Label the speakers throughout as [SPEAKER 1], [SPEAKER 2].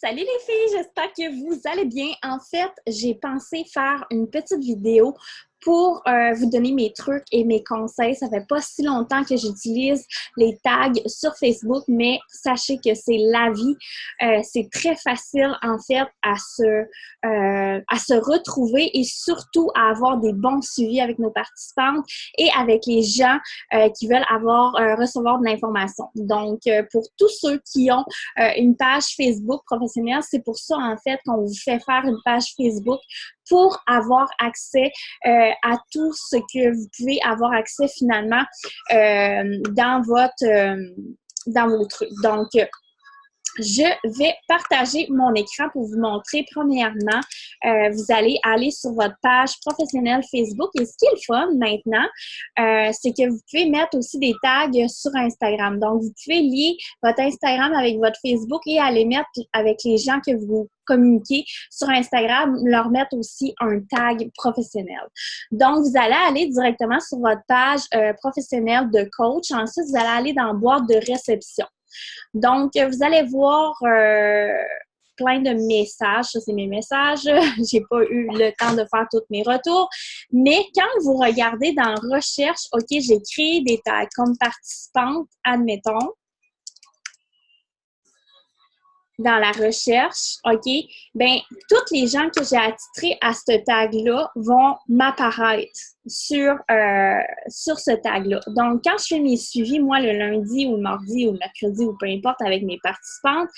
[SPEAKER 1] Salut les filles, j'espère que vous allez bien. En fait, j'ai pensé faire une petite vidéo pour vous donner mes trucs et mes conseils. Ça fait pas si longtemps que j'utilise les tags sur Facebook, mais sachez que c'est la vie. C'est très facile en fait à se retrouver et surtout à avoir des bons suivis avec nos participantes et avec les gens qui veulent recevoir de l'information. Donc, pour tous ceux qui ont une page Facebook professionnelle, c'est pour ça en fait qu'on vous fait faire une page Facebook pour avoir accès à tout ce que vous pouvez avoir accès finalement dans vos trucs. Donc, je vais partager mon écran pour vous montrer. Premièrement, vous allez aller sur votre page professionnelle Facebook. Et ce qui est le fun maintenant, c'est que vous pouvez mettre aussi des tags sur Instagram. Donc, vous pouvez lier votre Instagram avec votre Facebook et aller mettre avec les gens que vous communiquez sur Instagram, leur mettre aussi un tag professionnel. Donc, vous allez aller directement sur votre page professionnelle de coach. Ensuite, vous allez aller dans boîte de réception. Donc, vous allez voir plein de messages. Ça, c'est mes messages. J'ai pas eu le temps de faire tous mes retours. Mais quand vous regardez dans Recherche, OK, j'ai créé des tags comme participante, admettons. Dans la recherche, OK, bien, tous les gens que j'ai attitrés à ce tag-là vont m'apparaître sur ce tag-là. Donc, quand je fais mes suivis, moi, le lundi ou le mardi ou le mercredi ou peu importe avec mes participantes,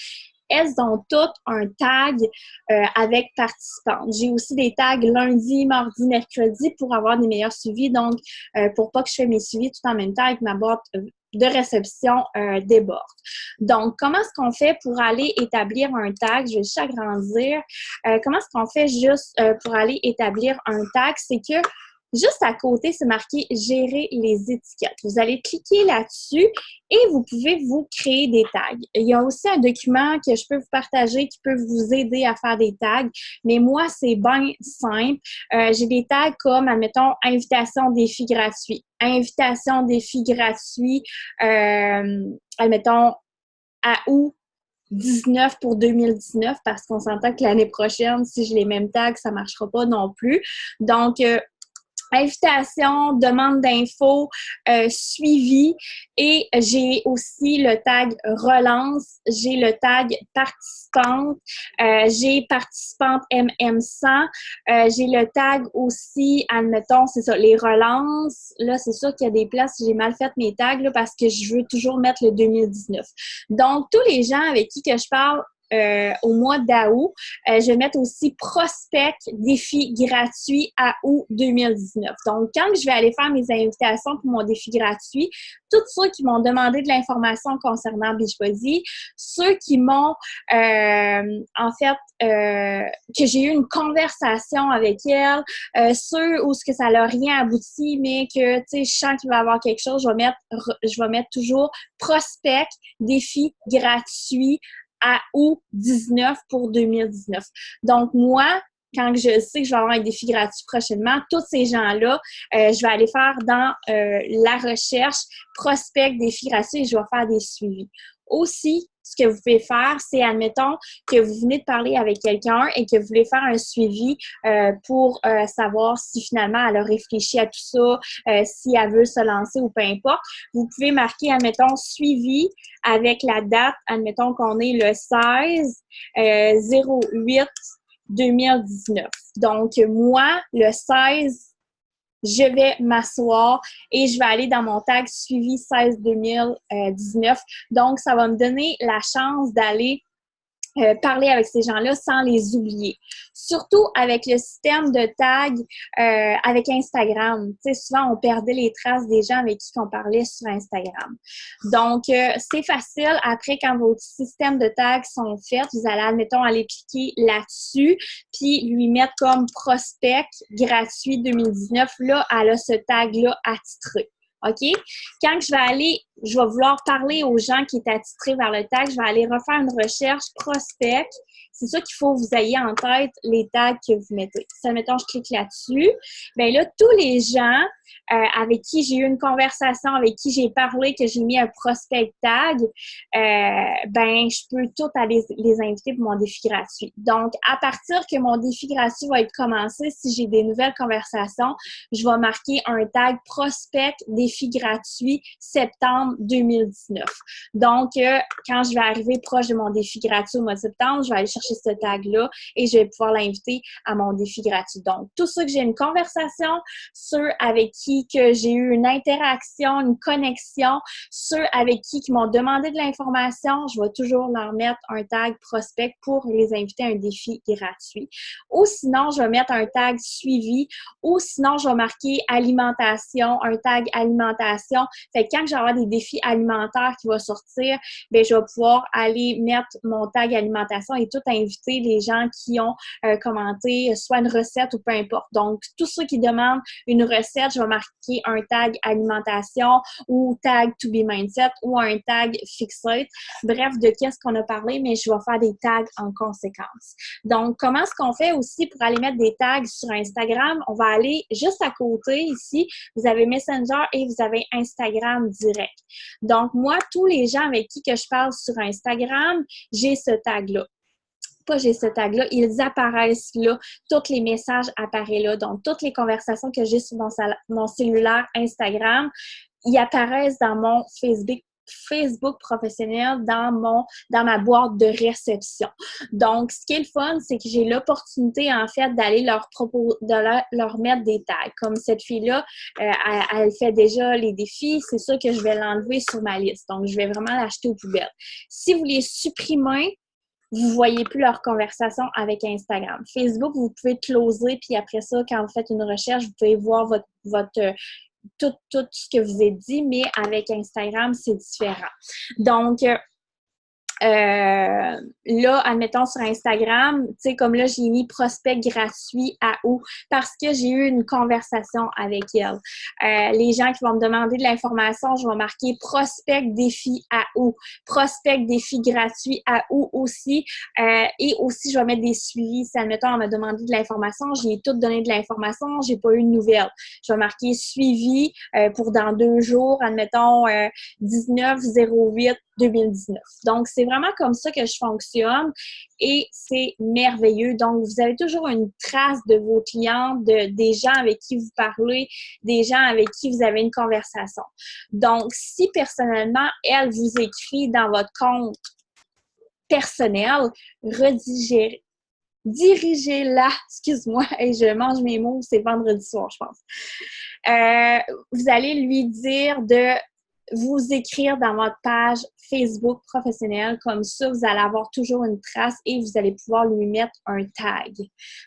[SPEAKER 1] elles ont toutes un tag avec participantes. J'ai aussi des tags lundi, mardi, mercredi pour avoir des meilleurs suivis. Donc, pour pas que je fais mes suivis tout en même temps avec ma boîte de réception déborde. Donc, comment est-ce qu'on fait pour aller établir un tag? Je vais juste agrandir. Comment est-ce qu'on fait juste pour aller établir un tag? C'est que juste à côté, c'est marqué « Gérer les étiquettes ». Vous allez cliquer là-dessus et vous pouvez vous créer des tags. Il y a aussi un document que je peux vous partager qui peut vous aider à faire des tags, mais moi, c'est bien simple. J'ai des tags comme, admettons, « Invitation défi gratuit ». Invitation défi gratuit, admettons, à août 19 pour 2019, parce qu'on s'entend que l'année prochaine, si j'ai les mêmes tags, ça ne marchera pas non plus. Donc, invitation, demande d'infos, suivi et j'ai aussi le tag relance, j'ai le tag participante, j'ai participante MM100, j'ai le tag aussi, admettons, c'est ça, les relances. Là, c'est sûr qu'il y a des places où j'ai mal fait mes tags là, parce que je veux toujours mettre le 2019. Donc, tous les gens avec qui que je parle au mois d'août. Je vais mettre aussi prospect défi gratuit à août 2019. Donc, quand je vais aller faire mes invitations pour mon défi gratuit, tous ceux qui m'ont demandé de l'information concernant Beachbody, ceux qui m'ont, en fait, que j'ai eu une conversation avec elle, ceux où ce que ça n'a rien abouti, mais que, tu sais, je sens qu'il va y avoir quelque chose, je vais mettre toujours prospect défi gratuit à août 19 pour 2019. Donc, moi, quand je sais que je vais avoir un défi gratuit prochainement, tous ces gens-là, je vais aller faire dans la recherche prospect défi gratuit et je vais faire des suivis. Aussi, ce que vous pouvez faire, c'est, admettons, que vous venez de parler avec quelqu'un et que vous voulez faire un suivi pour savoir si finalement elle a réfléchi à tout ça, si elle veut se lancer ou peu importe. Vous pouvez marquer, admettons, suivi avec la date, admettons qu'on est le 16 08 2019. Donc, moi, le 16, je vais m'asseoir et je vais aller dans mon tag suivi 16-2019. Donc, ça va me donner la chance d'aller parler avec ces gens-là sans les oublier. Surtout avec le système de tag avec Instagram. Tu sais, souvent, on perdait les traces des gens avec qui on parlait sur Instagram. Donc, c'est facile. Après, quand vos systèmes de tags sont faits, vous allez, admettons, aller cliquer là-dessus puis lui mettre comme prospect gratuit 2019. Là, elle a ce tag-là attitré. OK? Quand je vais aller je vais vouloir parler aux gens qui est attitrés vers le tag. Je vais aller refaire une recherche prospect. C'est ça qu'il faut que vous ayez en tête, les tags que vous mettez. Si, admettons, je clique là-dessus, bien là, tous les gens avec qui j'ai eu une conversation, avec qui j'ai parlé, que j'ai mis un prospect tag, ben je peux tout aller les inviter pour mon défi gratuit. Donc, à partir que mon défi gratuit va être commencé, si j'ai des nouvelles conversations, je vais marquer un tag prospect défi gratuit septembre 2019. Donc, quand je vais arriver proche de mon défi gratuit au mois de septembre, je vais aller chercher ce tag-là et je vais pouvoir l'inviter à mon défi gratuit. Donc, tout ça que j'ai une conversation, ceux avec qui que j'ai eu une interaction, une connexion, ceux avec qui m'ont demandé de l'information, je vais toujours leur mettre un tag prospect pour les inviter à un défi gratuit. Ou sinon, je vais mettre un tag suivi, ou sinon, je vais marquer alimentation, un tag alimentation. Fait que quand je vais avoir des défis alimentaires qui vont sortir, bien, je vais pouvoir aller mettre mon tag alimentation et tout inviter les gens qui ont commenté soit une recette ou peu importe. Donc, tous ceux qui demandent une recette, je vais marquer un tag alimentation ou tag to be mindset ou un tag fixate. Bref, de qu'est-ce qu'on a parlé, mais je vais faire des tags en conséquence. Donc, comment est-ce qu'on fait aussi pour aller mettre des tags sur Instagram? On va aller juste à côté ici. Vous avez Messenger et vous avez Instagram direct. Donc, moi, tous les gens avec qui que je parle sur Instagram, j'ai ce tag-là. Pas j'ai ce tag-là, ils apparaissent là, tous les messages apparaissent là, donc toutes les conversations que j'ai sur mon cellulaire Instagram, ils apparaissent dans mon Facebook professionnel dans ma boîte de réception. Donc, ce qui est le fun, c'est que j'ai l'opportunité, en fait, d'aller leur mettre des tags. Comme cette fille-là, elle fait déjà les défis, c'est sûr que je vais l'enlever sur ma liste. Donc, je vais vraiment l'acheter aux poubelles. Si vous les supprimez, vous ne voyez plus leur conversation avec Instagram. Facebook, vous pouvez closer, puis après ça, quand vous faites une recherche, vous pouvez voir tout ce que vous avez dit, mais avec Instagram, c'est différent. Donc, là, admettons sur Instagram, tu sais, comme là, j'ai mis prospect gratuit à où? Parce que j'ai eu une conversation avec elle. Les gens qui vont me demander de l'information, je vais marquer prospect défi à où? Prospect défi gratuit à où aussi? Et aussi, je vais mettre des suivis. Si, admettons, on m'a demandé de l'information, j'ai tout donné de l'information, j'ai pas eu de nouvelles. Je vais marquer suivi pour dans 2 jours, admettons 19/08/2019. Donc, c'est vraiment comme ça que je fonctionne et c'est merveilleux. Donc, vous avez toujours une trace de vos clients, des gens avec qui vous parlez, des gens avec qui vous avez une conversation. Donc, si personnellement, elle vous écrit dans votre compte personnel, dirigez-la, excuse-moi, et je mange mes mots, c'est vendredi soir, je pense. Vous allez lui dire de vous écrire dans votre page Facebook professionnelle. Comme ça, vous allez avoir toujours une trace et vous allez pouvoir lui mettre un tag.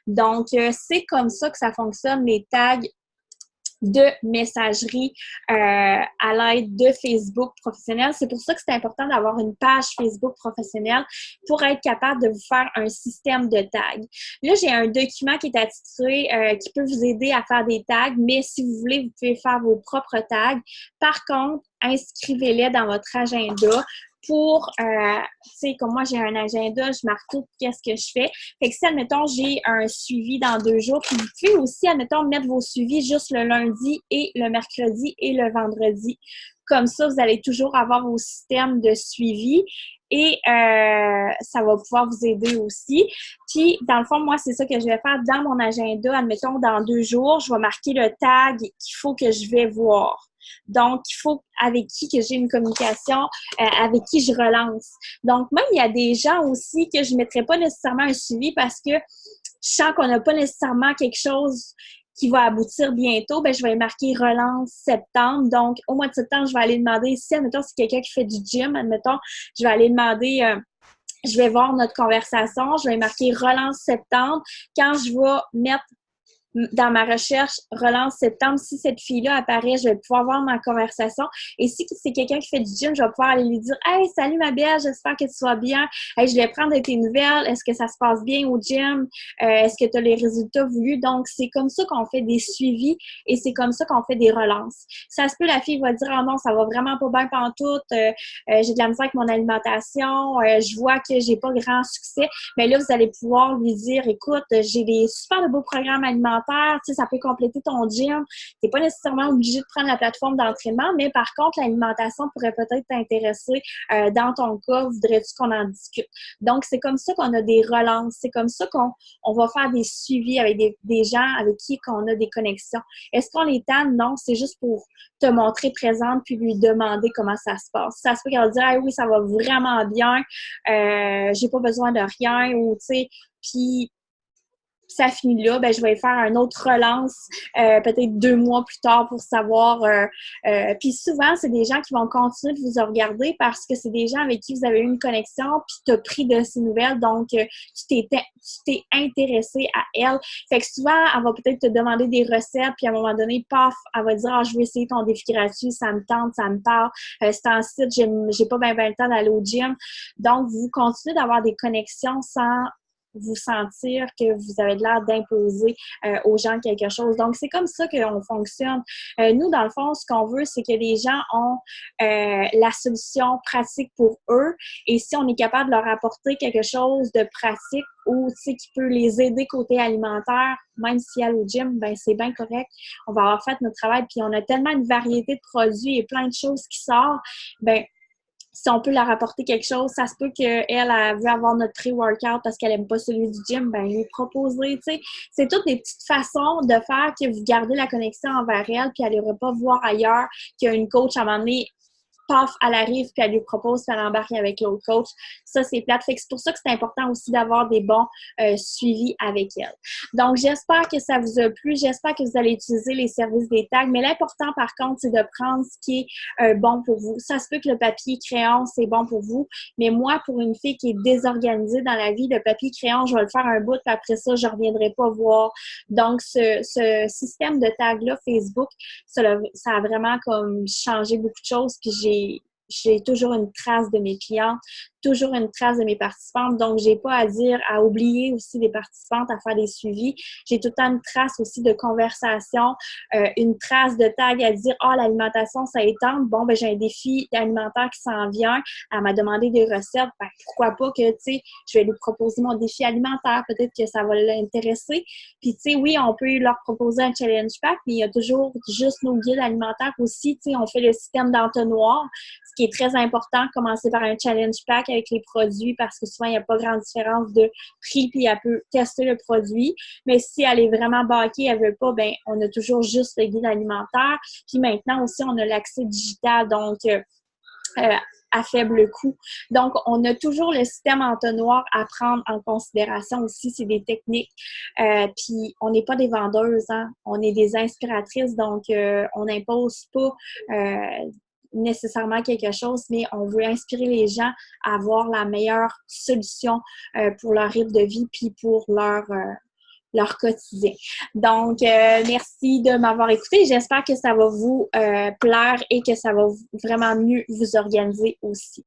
[SPEAKER 1] Donc, c'est comme ça que ça fonctionne, les tags de messagerie à l'aide de Facebook professionnel. C'est pour ça que c'est important d'avoir une page Facebook professionnelle pour être capable de vous faire un système de tags. Là, j'ai un document qui est attitré qui peut vous aider à faire des tags, mais si vous voulez, vous pouvez faire vos propres tags. Par contre, inscrivez-les dans votre agenda pour, tu sais, comme moi, j'ai un agenda, je marque tout qu'est-ce que je fais. Fait que si, admettons, j'ai un suivi dans 2 jours, puis vous pouvez aussi, admettons, mettre vos suivis juste le lundi et le mercredi et le vendredi. Comme ça, vous allez toujours avoir vos systèmes de suivi et ça va pouvoir vous aider aussi. Puis, dans le fond, moi, c'est ça que je vais faire dans mon agenda. Admettons, dans 2 jours, je vais marquer le tag qu'il faut que je vais voir. Donc, il faut avec qui que j'ai une communication, avec qui je relance. Donc, même, il y a des gens aussi que je ne mettrais pas nécessairement un suivi parce que je sens qu'on n'a pas nécessairement quelque chose qui va aboutir bientôt. Bien, je vais marquer relance septembre. Donc, au mois de septembre, je vais aller demander, si, admettons, c'est quelqu'un qui fait du gym, admettons, je vais aller demander... je vais voir notre conversation, je vais marquer relance septembre. Quand je vais mettre dans ma recherche relance septembre, si cette fille-là apparaît, je vais pouvoir voir ma conversation. Et si c'est quelqu'un qui fait du gym, je vais pouvoir aller lui dire « Hey, salut ma belle, j'espère que tu vas bien. Hey, je vais prendre de tes nouvelles. Est-ce que ça se passe bien au gym? Est-ce que tu as les résultats voulus? » Donc, c'est comme ça qu'on fait des suivis et c'est comme ça qu'on fait des relances. Ça se peut, la fille va dire « Ah non, ça va vraiment pas bien pantoute. J'ai de la misère avec mon alimentation. Je vois que j'ai pas grand succès. » Mais là, vous allez pouvoir lui dire « Écoute, j'ai des super de beaux programmes alimentaires. Tu sais, ça peut compléter ton gym. Tu n'es pas nécessairement obligé de prendre la plateforme d'entraînement, mais par contre, l'alimentation pourrait peut-être t'intéresser. Dans ton cas, voudrais-tu qu'on en discute? » Donc, c'est comme ça qu'on a des relances. C'est comme ça qu'on va faire des suivis avec des gens avec qui on a des connexions. Est-ce qu'on les tanne? Non, c'est juste pour te montrer présente puis lui demander comment ça se passe. Ça se peut qu'elle va dire « Ah oui, ça va vraiment bien. J'ai pas besoin de rien. » Ou, tu sais, puis ça finit là, ben je vais faire une autre relance peut-être 2 mois plus tard pour savoir. Puis souvent, c'est des gens qui vont continuer de vous regarder parce que c'est des gens avec qui vous avez eu une connexion puis tu as pris de ces nouvelles, donc tu t'es intéressé à elle. Fait que souvent, elle va peut-être te demander des recettes puis à un moment donné, paf, elle va dire « Ah, je vais essayer ton défi gratuit, ça me tente, ça me parle. C'est un site, j'ai pas bien le temps d'aller au gym. » Donc, vous continuez d'avoir des connexions sans vous sentir que vous avez l'air d'imposer aux gens quelque chose. Donc, c'est comme ça qu'on fonctionne. Nous, dans le fond, ce qu'on veut, c'est que les gens ont la solution pratique pour eux. Et si on est capable de leur apporter quelque chose de pratique ou qui peut les aider côté alimentaire, même si elle au gym, ben c'est bien correct. On va avoir fait notre travail. Puis, on a tellement une variété de produits et plein de choses qui sortent. Ben si on peut leur apporter quelque chose, ça se peut qu'elle veut avoir notre pré-workout parce qu'elle aime pas celui du gym, ben lui proposer, tu sais. C'est toutes des petites façons de faire que vous gardez la connexion envers elle, puis elle n'ira pas voir ailleurs qu'il y a une coach à un moment donné, paf, elle arrive, puis elle lui propose qu'elle embarque avec l'autre coach. Ça, c'est plate. Fait que c'est pour ça que c'est important aussi d'avoir des bons suivis avec elle. Donc, j'espère que ça vous a plu. J'espère que vous allez utiliser les services des tags. Mais l'important, par contre, c'est de prendre ce qui est bon pour vous. Ça se peut que le papier crayon, c'est bon pour vous. Mais moi, pour une fille qui est désorganisée dans la vie, le papier crayon, je vais le faire un bout, puis après ça, je ne reviendrai pas voir. Donc, ce système de tag-là, Facebook, ça a vraiment comme changé beaucoup de choses. Puis j'ai toujours une trace de mes clientes, toujours une trace de mes participantes. Donc, j'ai pas à dire, à oublier aussi des participantes, à faire des suivis. J'ai tout le temps une trace aussi de conversation, une trace de tag à dire « Ah, l'alimentation, ça étend. Bon, ben j'ai un défi alimentaire qui s'en vient. Elle m'a demandé des recettes. Ben, pourquoi pas que, tu sais, je vais lui proposer mon défi alimentaire. Peut-être que ça va l'intéresser. Puis, tu sais, oui, on peut leur proposer un challenge pack, mais il y a toujours juste nos guides alimentaires aussi. Tu sais, on fait le système d'entonnoir, ce qui est très important, commencer par un challenge pack avec les produits parce que souvent, il n'y a pas grande différence de prix puis elle peut tester le produit. Mais si elle est vraiment baquée, elle veut pas, ben on a toujours juste le guide alimentaire. Puis maintenant aussi, on a l'accès digital, donc à faible coût. Donc, on a toujours le système entonnoir à prendre en considération aussi. C'est des techniques. Puis, on n'est pas des vendeuses, hein? On est des inspiratrices, donc on n'impose pas nécessairement quelque chose, mais on veut inspirer les gens à avoir la meilleure solution pour leur rythme de vie puis pour leur quotidien. Donc, merci de m'avoir écouté. J'espère que ça va vous plaire et que ça va vraiment mieux vous organiser aussi.